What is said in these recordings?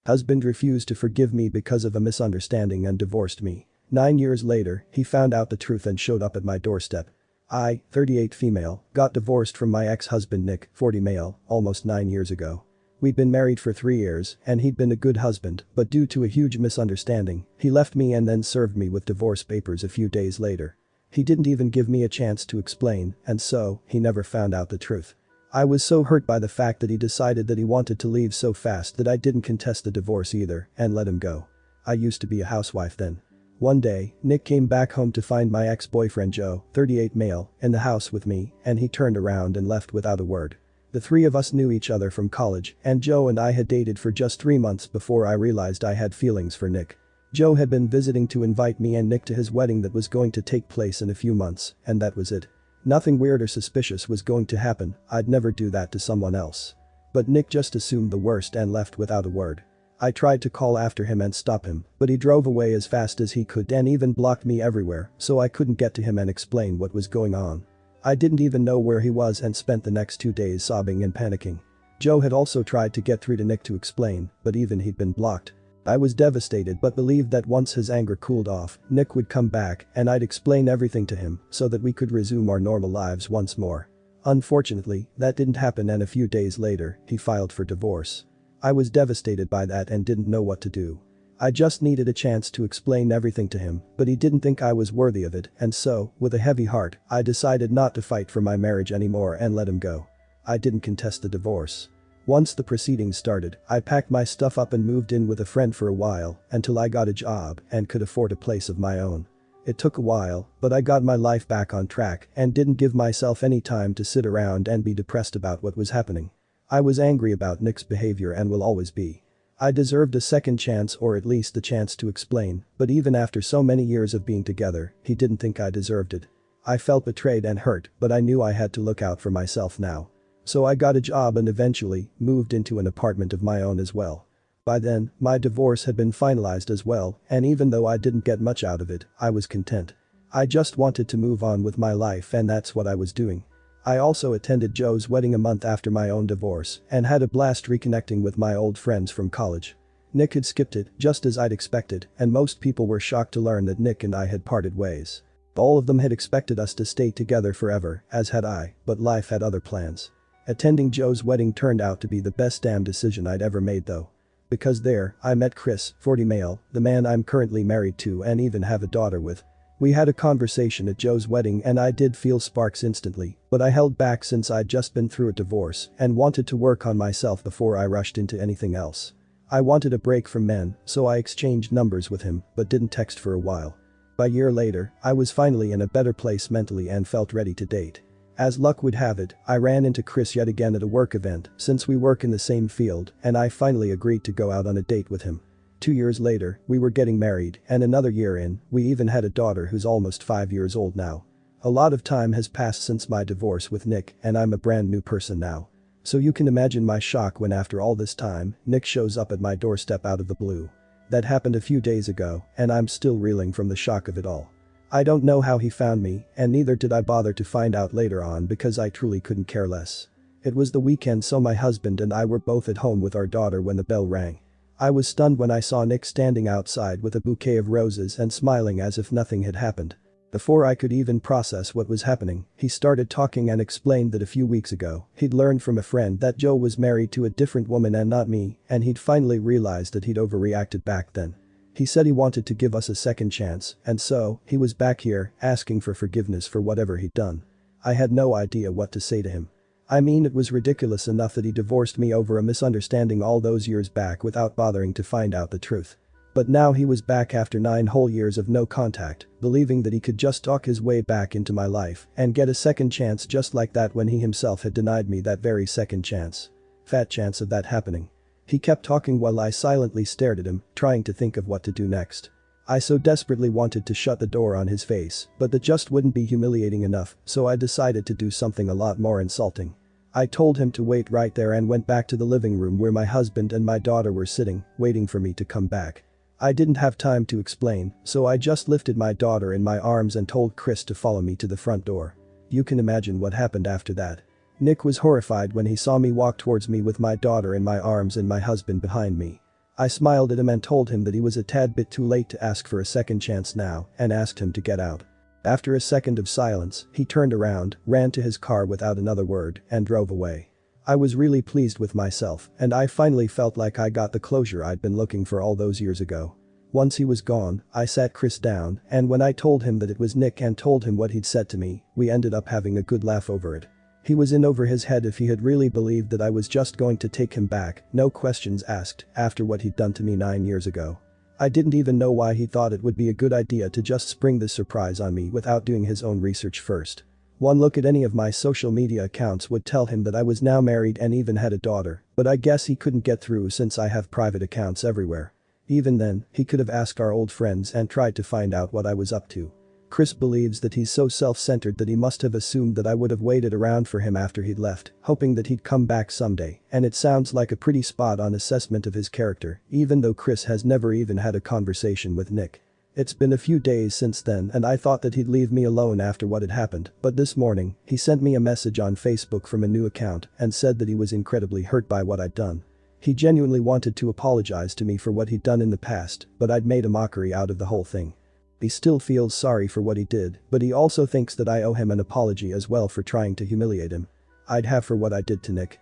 Husband refused to forgive me because of a misunderstanding and divorced me. 9 years later, he found out the truth and showed up at my doorstep. I, 38 female, got divorced from my ex-husband Nick, 40 male, almost 9 years ago. We'd been married for 3 years, and he'd been a good husband, but due to a huge misunderstanding, he left me and then served me with divorce papers a few days later. He didn't even give me a chance to explain, and so, he never found out the truth. I was so hurt by the fact that he decided that he wanted to leave so fast that I didn't contest the divorce either, and let him go. I used to be a housewife then. One day, Nick came back home to find my ex-boyfriend Joe, 38 male, in the house with me, and he turned around and left without a word. The three of us knew each other from college, and Joe and I had dated for just 3 months before I realized I had feelings for Nick. Joe had been visiting to invite me and Nick to his wedding that was going to take place in a few months, and that was it. Nothing weird or suspicious was going to happen, I'd never do that to someone else. But Nick just assumed the worst and left without a word. I tried to call after him and stop him, but he drove away as fast as he could and even blocked me everywhere, so I couldn't get to him and explain what was going on. I didn't even know where he was and spent the next 2 days sobbing and panicking. Joe had also tried to get through to Nick to explain, but even he'd been blocked. I was devastated but believed that once his anger cooled off, Nick would come back and I'd explain everything to him so that we could resume our normal lives once more. Unfortunately, that didn't happen and a few days later, he filed for divorce. I was devastated by that and didn't know what to do. I just needed a chance to explain everything to him, but he didn't think I was worthy of it, and so, with a heavy heart, I decided not to fight for my marriage anymore and let him go. I didn't contest the divorce. Once the proceedings started, I packed my stuff up and moved in with a friend for a while until I got a job and could afford a place of my own. It took a while, but I got my life back on track and didn't give myself any time to sit around and be depressed about what was happening. I was angry about Nick's behavior and will always be. I deserved a second chance or at least the chance to explain, but even after so many years of being together, he didn't think I deserved it. I felt betrayed and hurt, but I knew I had to look out for myself now. So I got a job and eventually moved into an apartment of my own as well. By then, my divorce had been finalized as well, and even though I didn't get much out of it, I was content. I just wanted to move on with my life and that's what I was doing. I also attended Joe's wedding a month after my own divorce and had a blast reconnecting with my old friends from college. Nick had skipped it, just as I'd expected, and most people were shocked to learn that Nick and I had parted ways. All of them had expected us to stay together forever, as had I, but life had other plans. Attending Joe's wedding turned out to be the best damn decision I'd ever made though. Because there, I met Chris, 40 male, the man I'm currently married to and even have a daughter with. We had a conversation at Joe's wedding and I did feel sparks instantly, but I held back since I'd just been through a divorce and wanted to work on myself before I rushed into anything else. I wanted a break from men, so I exchanged numbers with him, but didn't text for a while. By a year later, I was finally in a better place mentally and felt ready to date. As luck would have it, I ran into Chris yet again at a work event since we work in the same field and I finally agreed to go out on a date with him. 2 years later, we were getting married and another year in, we even had a daughter who's almost 5 years old now. A lot of time has passed since my divorce with Nick and I'm a brand new person now. So you can imagine my shock when after all this time, Nick shows up at my doorstep out of the blue. That happened a few days ago and I'm still reeling from the shock of it all. I don't know how he found me and neither did I bother to find out later on because I truly couldn't care less. It was the weekend so my husband and I were both at home with our daughter when the bell rang. I was stunned when I saw Nick standing outside with a bouquet of roses and smiling as if nothing had happened. Before I could even process what was happening, he started talking and explained that a few weeks ago, he'd learned from a friend that Joe was married to a different woman and not me, and he'd finally realized that he'd overreacted back then. He said he wanted to give us a second chance, and so, he was back here, asking for forgiveness for whatever he'd done. I had no idea what to say to him. I mean, it was ridiculous enough that he divorced me over a misunderstanding all those years back without bothering to find out the truth. But now he was back after 9 whole years of no contact, believing that he could just talk his way back into my life and get a second chance just like that when he himself had denied me that very second chance. Fat chance of that happening. He kept talking while I silently stared at him, trying to think of what to do next. I so desperately wanted to shut the door on his face, but that just wouldn't be humiliating enough, so I decided to do something a lot more insulting. I told him to wait right there and went back to the living room where my husband and my daughter were sitting, waiting for me to come back. I didn't have time to explain, so I just lifted my daughter in my arms and told Chris to follow me to the front door. You can imagine what happened after that. Nick was horrified when he saw me walk towards me with my daughter in my arms and my husband behind me. I smiled at him and told him that he was a tad bit too late to ask for a second chance now and asked him to get out. After a second of silence, he turned around, ran to his car without another word, and drove away. I was really pleased with myself, and I finally felt like I got the closure I'd been looking for all those years ago. Once he was gone, I sat Chris down, and when I told him that it was Nick and told him what he'd said to me, we ended up having a good laugh over it. He was in over his head if he had really believed that I was just going to take him back, no questions asked, after what he'd done to me 9 years ago. I didn't even know why he thought it would be a good idea to just spring this surprise on me without doing his own research first. One look at any of my social media accounts would tell him that I was now married and even had a daughter, but I guess he couldn't get through since I have private accounts everywhere. Even then, he could have asked our old friends and tried to find out what I was up to. Chris believes that he's so self-centered that he must have assumed that I would have waited around for him after he'd left, hoping that he'd come back someday, and it sounds like a pretty spot-on assessment of his character, even though Chris has never even had a conversation with Nick. It's been a few days since then and I thought that he'd leave me alone after what had happened, but this morning, he sent me a message on Facebook from a new account and said that he was incredibly hurt by what I'd done. He genuinely wanted to apologize to me for what he'd done in the past, but I'd made a mockery out of the whole thing. He still feels sorry for what he did, but he also thinks that I owe him an apology as well for trying to humiliate him. I'd have for what I did to Nick.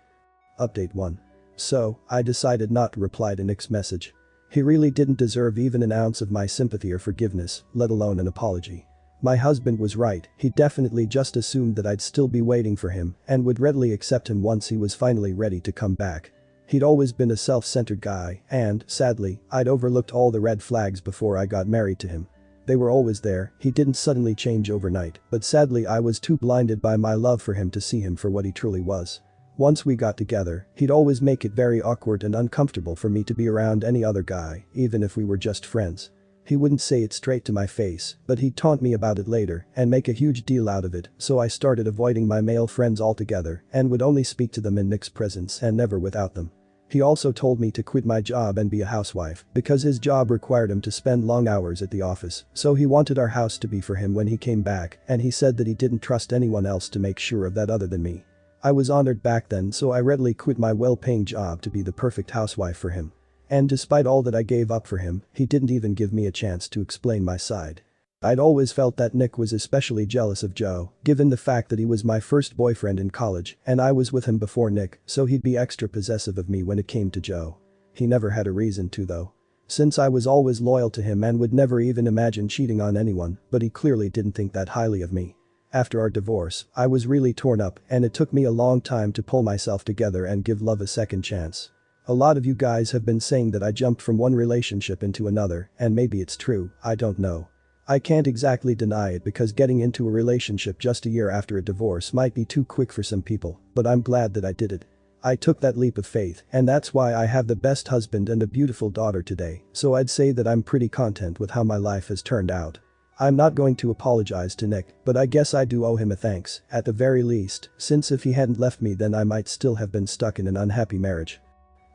Update 1. So, I decided not to reply to Nick's message. He really didn't deserve even an ounce of my sympathy or forgiveness, let alone an apology. My husband was right, he definitely just assumed that I'd still be waiting for him and would readily accept him once he was finally ready to come back. He'd always been a self-centered guy and, sadly, I'd overlooked all the red flags before I got married to him. They were always there, he didn't suddenly change overnight, but sadly I was too blinded by my love for him to see him for what he truly was. Once we got together, he'd always make it very awkward and uncomfortable for me to be around any other guy, even if we were just friends. He wouldn't say it straight to my face, but he'd taunt me about it later and make a huge deal out of it, so I started avoiding my male friends altogether and would only speak to them in Nick's presence and never without them. He also told me to quit my job and be a housewife because his job required him to spend long hours at the office, so he wanted our house to be for him when he came back, and he said that he didn't trust anyone else to make sure of that other than me. I was honored back then, so I readily quit my well-paying job to be the perfect housewife for him. And despite all that I gave up for him, he didn't even give me a chance to explain my side. I'd always felt that Nick was especially jealous of Joe, given the fact that he was my first boyfriend in college and I was with him before Nick, so he'd be extra possessive of me when it came to Joe. He never had a reason to though. Since I was always loyal to him and would never even imagine cheating on anyone, but he clearly didn't think that highly of me. After our divorce, I was really torn up and it took me a long time to pull myself together and give love a second chance. A lot of you guys have been saying that I jumped from one relationship into another, and maybe it's true, I don't know. I can't exactly deny it because getting into a relationship just a year after a divorce might be too quick for some people, but I'm glad that I did it. I took that leap of faith and that's why I have the best husband and a beautiful daughter today, so I'd say that I'm pretty content with how my life has turned out. I'm not going to apologize to Nick, but I guess I do owe him a thanks, at the very least, since if he hadn't left me then I might still have been stuck in an unhappy marriage.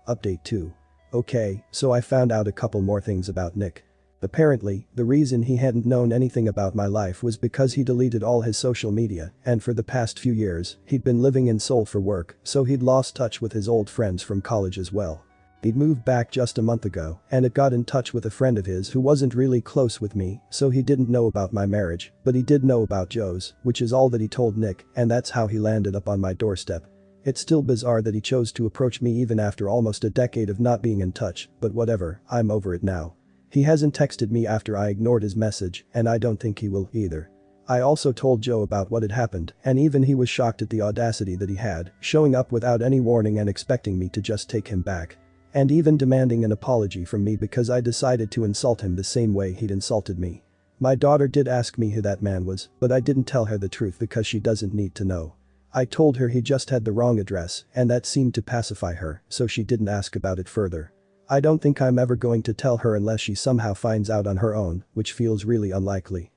Update 2. Okay, so I found out a couple more things about Nick. Apparently, the reason he hadn't known anything about my life was because he deleted all his social media and for the past few years, he'd been living in Seoul for work, so he'd lost touch with his old friends from college as well. He'd moved back just a month ago and had got in touch with a friend of his who wasn't really close with me, so he didn't know about my marriage, but he did know about Joe's, which is all that he told Nick, and that's how he landed up on my doorstep. It's still bizarre that he chose to approach me even after almost a decade of not being in touch, but whatever, I'm over it now. He hasn't texted me after I ignored his message, and I don't think he will either. I also told Joe about what had happened, and even he was shocked at the audacity that he had, showing up without any warning and expecting me to just take him back. And even demanding an apology from me because I decided to insult him the same way he'd insulted me. My daughter did ask me who that man was, but I didn't tell her the truth because she doesn't need to know. I told her he just had the wrong address, and that seemed to pacify her, so she didn't ask about it further. I don't think I'm ever going to tell her unless she somehow finds out on her own, which feels really unlikely.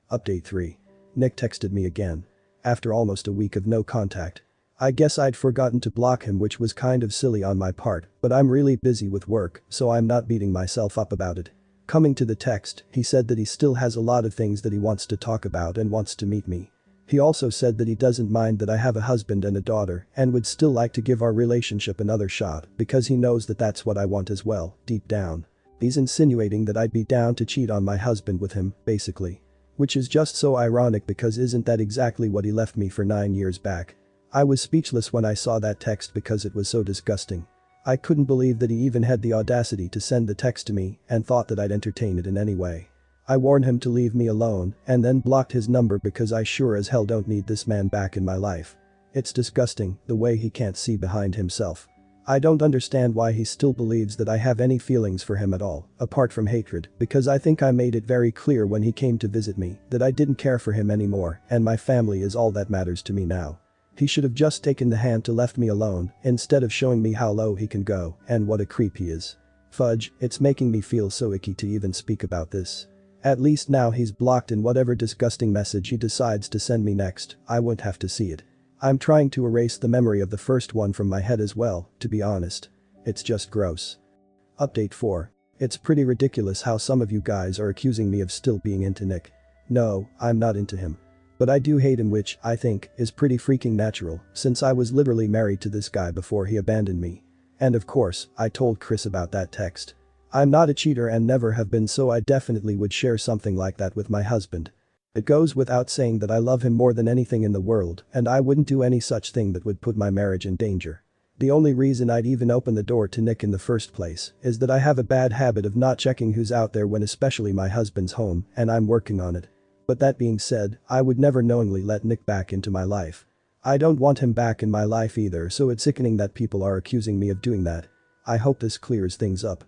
Update 3. Nick texted me again. After almost a week of no contact. I guess I'd forgotten to block him, which was kind of silly on my part, but I'm really busy with work, so I'm not beating myself up about it. Coming to the text, he said that he still has a lot of things that he wants to talk about and wants to meet me. He also said that he doesn't mind that I have a husband and a daughter and would still like to give our relationship another shot because he knows that that's what I want as well, deep down. He's insinuating that I'd be down to cheat on my husband with him, basically. Which is just so ironic because isn't that exactly what he left me for 9 years back? I was speechless when I saw that text because it was so disgusting. I couldn't believe that he even had the audacity to send the text to me and thought that I'd entertain it in any way. I warned him to leave me alone and then blocked his number because I sure as hell don't need this man back in my life. It's disgusting, the way he can't see behind himself. I don't understand why he still believes that I have any feelings for him at all, apart from hatred, because I think I made it very clear when he came to visit me that I didn't care for him anymore and my family is all that matters to me now. He should have just taken the hint to left me alone instead of showing me how low he can go and what a creep he is. Fudge, it's making me feel so icky to even speak about this. At least now he's blocked and whatever disgusting message he decides to send me next, I won't have to see it. I'm trying to erase the memory of the first one from my head as well, to be honest. It's just gross. Update 4. It's pretty ridiculous how some of you guys are accusing me of still being into Nick. No, I'm not into him. But I do hate him, which, I think, is pretty freaking natural since I was literally married to this guy before he abandoned me. And of course, I told Chris about that text. I'm not a cheater and never have been, so I definitely would share something like that with my husband. It goes without saying that I love him more than anything in the world and I wouldn't do any such thing that would put my marriage in danger. The only reason I'd even open the door to Nick in the first place is that I have a bad habit of not checking who's out there when especially my husband's home and I'm working on it. But that being said, I would never knowingly let Nick back into my life. I don't want him back in my life either, so it's sickening that people are accusing me of doing that. I hope this clears things up.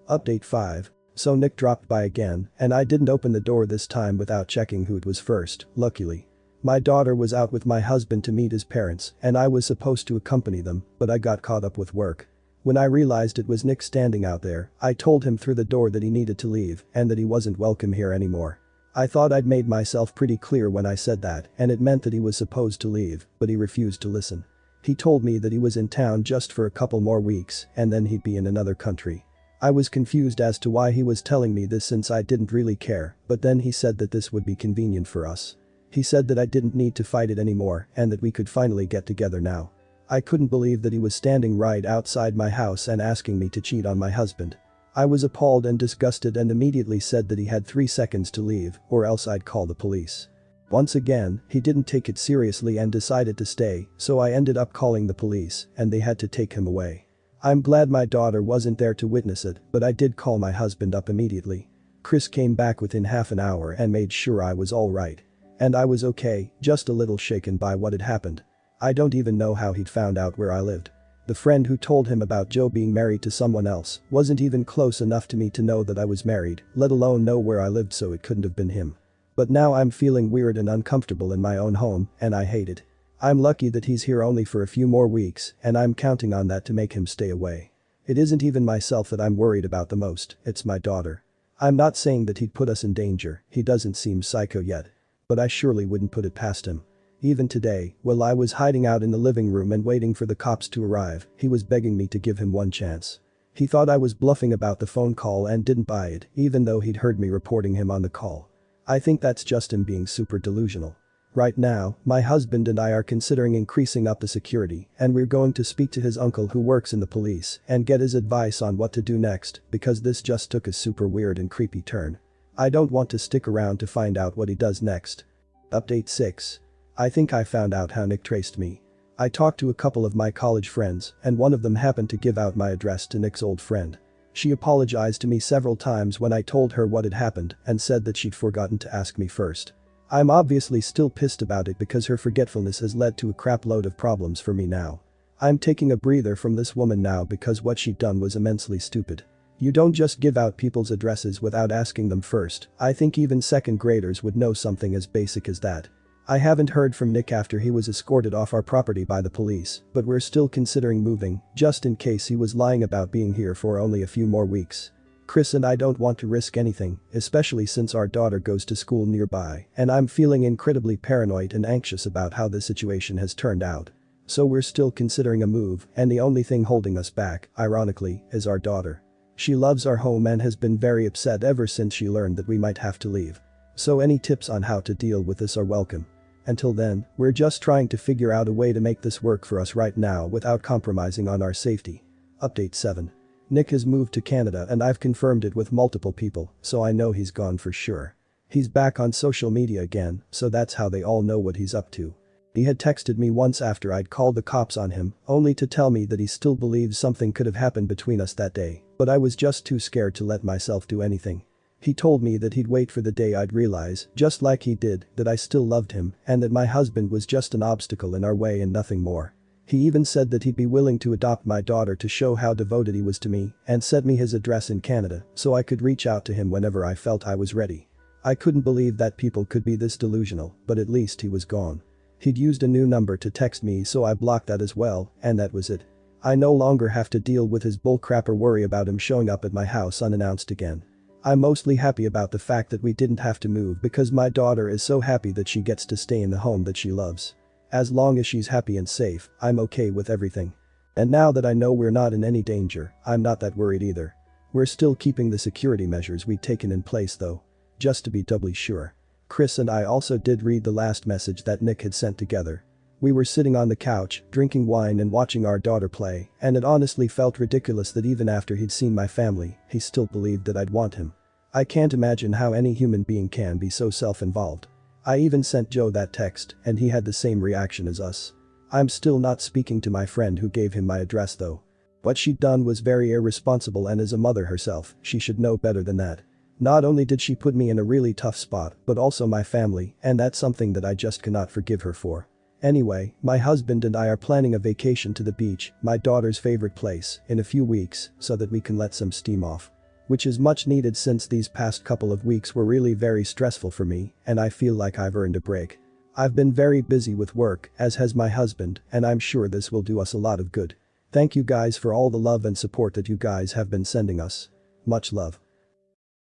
Update 5. So Nick dropped by again and I didn't open the door this time without checking who it was first, luckily. My daughter was out with my husband to meet his parents and I was supposed to accompany them, but I got caught up with work. When I realized it was Nick standing out there, I told him through the door that he needed to leave and that he wasn't welcome here anymore. I thought I'd made myself pretty clear when I said that and it meant that he was supposed to leave, but he refused to listen. He told me that he was in town just for a couple more weeks and then he'd be in another country. I was confused as to why he was telling me this since I didn't really care, but then he said that this would be convenient for us. He said that I didn't need to fight it anymore and that we could finally get together now. I couldn't believe that he was standing right outside my house and asking me to cheat on my husband. I was appalled and disgusted and immediately said that he had 3 seconds to leave or else I'd call the police. Once again, he didn't take it seriously and decided to stay, so I ended up calling the police and they had to take him away. I'm glad my daughter wasn't there to witness it, but I did call my husband up immediately. Chris came back within half an hour and made sure I was alright. And I was okay, just a little shaken by what had happened. I don't even know how he'd found out where I lived. The friend who told him about Joe being married to someone else wasn't even close enough to me to know that I was married, let alone know where I lived, so it couldn't have been him. But now I'm feeling weird and uncomfortable in my own home and I hate it. I'm lucky that he's here only for a few more weeks and I'm counting on that to make him stay away. It isn't even myself that I'm worried about the most, it's my daughter. I'm not saying that he'd put us in danger, he doesn't seem psycho yet. But I surely wouldn't put it past him. Even today, while I was hiding out in the living room and waiting for the cops to arrive, he was begging me to give him one chance. He thought I was bluffing about the phone call and didn't buy it, even though he'd heard me reporting him on the call. I think that's just him being super delusional. Right now, my husband and I are considering increasing up the security and we're going to speak to his uncle who works in the police and get his advice on what to do next because this just took a super weird and creepy turn. I don't want to stick around to find out what he does next. Update 6. I think I found out how Nick traced me. I talked to a couple of my college friends and one of them happened to give out my address to Nick's old friend. She apologized to me several times when I told her what had happened and said that she'd forgotten to ask me first. I'm obviously still pissed about it because her forgetfulness has led to a crap load of problems for me now. I'm taking a breather from this woman now because what she'd done was immensely stupid. You don't just give out people's addresses without asking them first. I think even second graders would know something as basic as that. I haven't heard from Nick after he was escorted off our property by the police, but we're still considering moving just in case he was lying about being here for only a few more weeks. Chris and I don't want to risk anything, especially since our daughter goes to school nearby and I'm feeling incredibly paranoid and anxious about how the situation has turned out. So we're still considering a move and the only thing holding us back, ironically, is our daughter. She loves our home and has been very upset ever since she learned that we might have to leave. So any tips on how to deal with this are welcome. Until then, we're just trying to figure out a way to make this work for us right now without compromising on our safety. Update 7. Nick has moved to Canada and I've confirmed it with multiple people, so I know he's gone for sure. He's back on social media again, so that's how they all know what he's up to. He had texted me once after I'd called the cops on him, only to tell me that he still believes something could have happened between us that day, but I was just too scared to let myself do anything. He told me that he'd wait for the day I'd realize, just like he did, that I still loved him and that my husband was just an obstacle in our way and nothing more. He even said that he'd be willing to adopt my daughter to show how devoted he was to me and sent me his address in Canada so I could reach out to him whenever I felt I was ready. I couldn't believe that people could be this delusional, but at least he was gone. He'd used a new number to text me so I blocked that as well, and that was it. I no longer have to deal with his bullcrap or worry about him showing up at my house unannounced again. I'm mostly happy about the fact that we didn't have to move because my daughter is so happy that she gets to stay in the home that she loves. As long as she's happy and safe, I'm okay with everything. And now that I know we're not in any danger, I'm not that worried either. We're still keeping the security measures we'd taken in place though. Just to be doubly sure. Chris and I also did read the last message that Nick had sent together. We were sitting on the couch, drinking wine and watching our daughter play, and it honestly felt ridiculous that even after he'd seen my family, he still believed that I'd want him. I can't imagine how any human being can be so self-involved. I even sent Joe that text, and he had the same reaction as us. I'm still not speaking to my friend who gave him my address though. What she'd done was very irresponsible, and as a mother herself, she should know better than that. Not only did she put me in a really tough spot, but also my family, and that's something that I just cannot forgive her for. Anyway, my husband and I are planning a vacation to the beach, my daughter's favorite place, in a few weeks so that we can let some steam off. Which is much needed since these past couple of weeks were really very stressful for me, and I feel like I've earned a break. I've been very busy with work, as has my husband, and I'm sure this will do us a lot of good. Thank you guys for all the love and support that you guys have been sending us. Much love.